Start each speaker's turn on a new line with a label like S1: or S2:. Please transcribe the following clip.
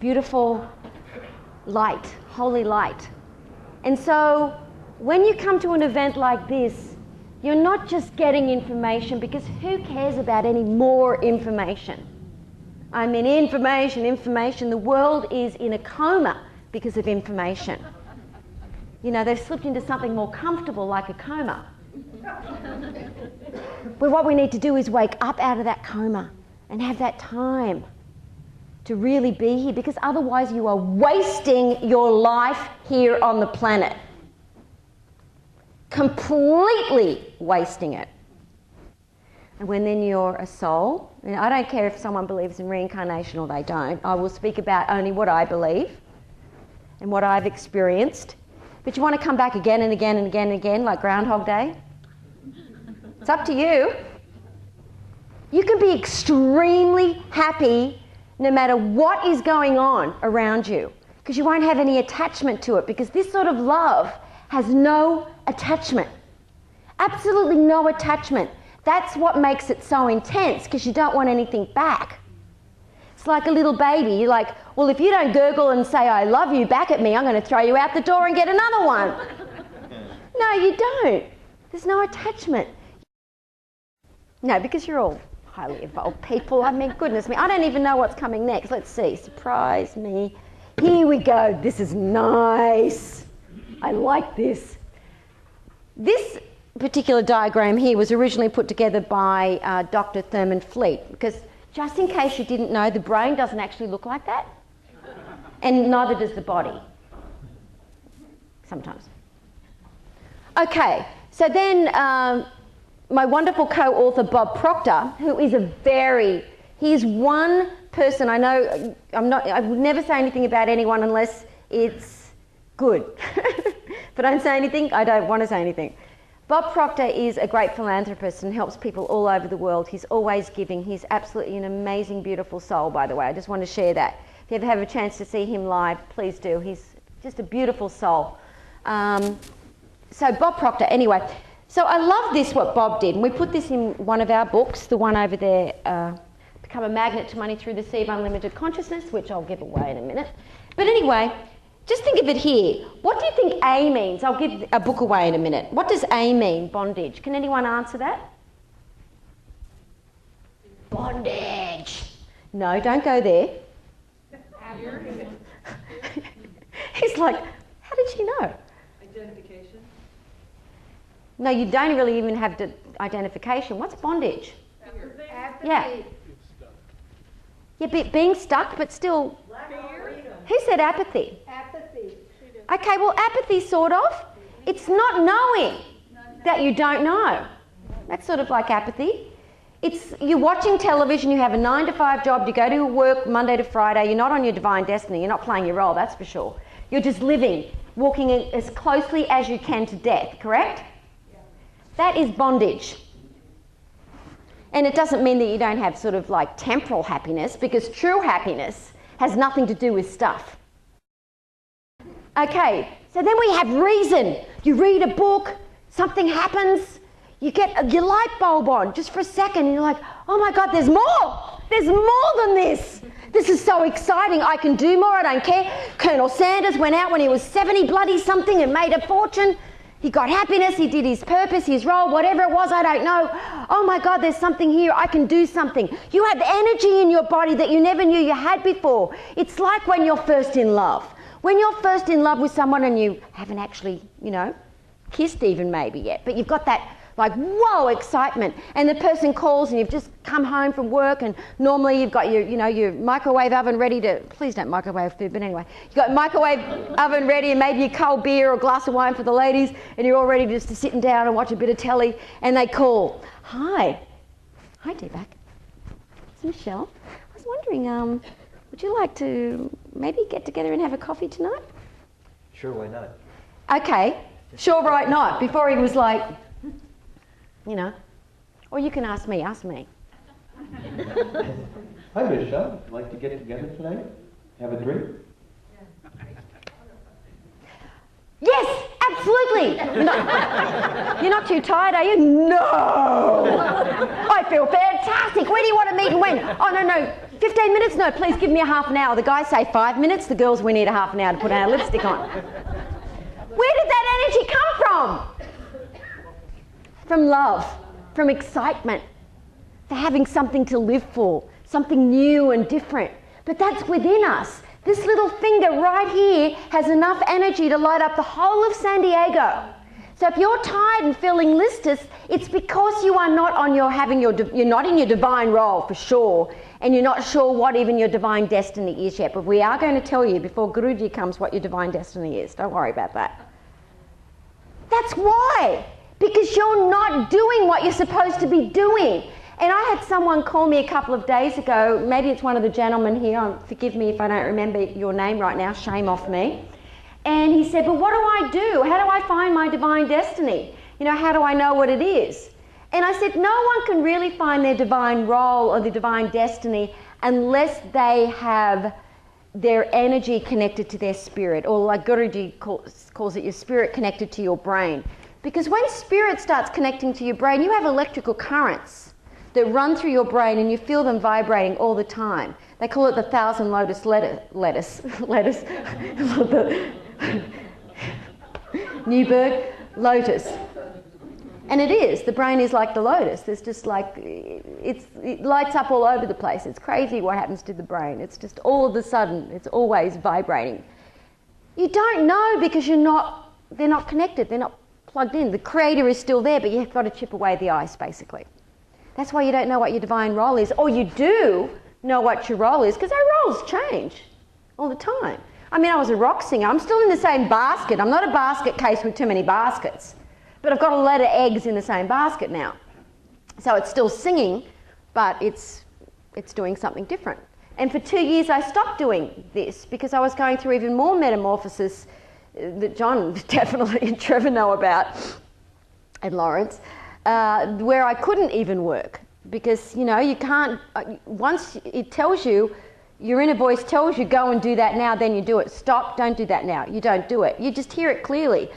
S1: beautiful light, holy light. And so when you come to an event like this, you're not just getting information, because who cares about any more information? I mean, information. The world is in a coma because of information. You know, they've slipped into something more comfortable like a coma. But what we need to do is wake up out of that coma and have that time to really be here, because otherwise you are wasting your life here on the planet. Completely wasting it. And when then you're a soul, and I don't care if someone believes in reincarnation or they don't, I will speak about only what I believe and what I've experienced. But you want to come back again and again and again and again, like Groundhog Day? It's up to you. You can be extremely happy no matter what is going on around you, because you won't have any attachment to it, because this sort of love has no attachment. Absolutely no attachment. That's what makes it so intense, because you don't want anything back. It's like a little baby. You're like, well, if you don't gurgle and say I love you back at me, I'm going to throw you out the door and get another one. No, you don't. There's no attachment. No, because you're all highly evolved people. I mean, goodness me, I don't even know what's coming next. Let's see. Surprise me. Here we go. This is nice. I like this. This particular diagram here was originally put together by Dr. Thurman Fleet, because just in case you didn't know, the brain doesn't actually look like that, and neither does the body, sometimes. Okay, so then my wonderful co-author Bob Proctor, who is he's one person, I know, I would never say anything about anyone unless it's good. If I don't say anything, I don't want to say anything. Bob Proctor is a great philanthropist and helps people all over the world. He's always giving. He's absolutely an amazing, beautiful soul, by the way. I just want to share that. If you ever have a chance to see him live, please do. He's just a beautiful soul. So Bob Proctor, anyway. So I love this, what Bob did. And we put this in one of our books, the one over there, Become a Magnet to Money Through the Sea of Unlimited Consciousness, which I'll give away in a minute. But anyway, just think of it here. What do you think A means? I'll give a book away in a minute. What does A mean, bondage? Can anyone answer that? Bondage. No, don't go there. He's like, how did she know?
S2: Identification.
S1: No, you don't really even have identification. What's bondage?
S2: Apathy.
S1: Yeah. Yeah, being stuck, but still. Who said apathy?
S2: Apathy.
S1: Okay, well, apathy, sort of. It's not knowing that you don't know. That's sort of like apathy. It's you're watching television, you have a 9-to-5 job, you go to work Monday to Friday, you're not on your divine destiny, you're not playing your role, that's for sure. You're just living, walking as closely as you can to death, correct? Yeah. That is bondage. And it doesn't mean that you don't have sort of like temporal happiness, because true happiness has nothing to do with stuff. Okay, so then we have reason. You read a book, something happens, you get your light bulb on just for a second, and you're like, oh my God, there's more! There's more than this! This is so exciting, I can do more, I don't care. Colonel Sanders went out when he was 70 bloody something and made a fortune. He got happiness, he did his purpose, his role, whatever it was, I don't know. Oh my God, there's something here, I can do something. You have energy in your body that you never knew you had before. It's like when you're first in love. When you're first in love with someone and you haven't actually, you know, kissed even maybe yet, but you've got that like, whoa, excitement. And the person calls and you've just come home from work, and normally you've got your, you know, your microwave oven ready to, please don't microwave food, but anyway, you've got microwave oven ready and maybe a cold beer or a glass of wine for the ladies, and you're all ready just to sit down and watch a bit of telly, and they call. Hi, Deepak. It's Michelle. I was wondering, would you like to maybe get together and have a coffee tonight?
S3: Sure, why not?
S1: Okay, sure, right not. Before he was like, you know, or you can ask me.
S3: Hi, Michelle. Would you like to get together tonight? Have a drink?
S1: Yes, absolutely. You're not too tired, are you? No. I feel fantastic. Where do you want to meet and when? Oh, no. 15 minutes? No, please give me a half an hour. The guys say 5 minutes. The girls, we need a half an hour to put our lipstick on. Where did that energy come from? From love, from excitement, for having something to live for, something new and different. But that's within us. This little finger right here has enough energy to light up the whole of San Diego. So if you're tired and feeling listless, it's because you are not on your you're not in your divine role for sure, and you're not sure what even your divine destiny is yet. But we are going to tell you before Guruji comes what your divine destiny is. Don't worry about that. That's why. Because you're not doing what you're supposed to be doing. And I had someone call me a couple of days ago, maybe it's one of the gentlemen here, forgive me if I don't remember your name right now, shame off me. And he said, but what do I do? How do I find my divine destiny? You know, how do I know what it is? And I said, no one can really find their divine role or their divine destiny unless they have their energy connected to their spirit, or like Guruji calls it, your spirit connected to your brain. Because when spirit starts connecting to your brain, you have electrical currents that run through your brain and you feel them vibrating all the time. They call it the 1,000 lotus lettuce. Newberg lotus. And it is. The brain is like the lotus. There's just like, it lights up all over the place. It's crazy what happens to the brain. It's just all of a sudden, it's always vibrating. You don't know because they're not connected. They're not plugged in. The creator is still there, but you've got to chip away the ice, basically. That's why you don't know what your divine role is. Or you do know what your role is, because our roles change all the time. I mean, I was a rock singer. I'm still in the same basket. I'm not a basket case with too many baskets. But I've got a lot of eggs in the same basket now. So it's still singing, but it's doing something different. And for 2 years I stopped doing this because I was going through even more metamorphosis that John definitely and Trevor know about, and Lawrence, where I couldn't even work. Because, you know, you can't, once it tells you, your inner voice tells you, go and do that now, then you do it. Stop, don't do that now. You don't do it. You just hear it clearly.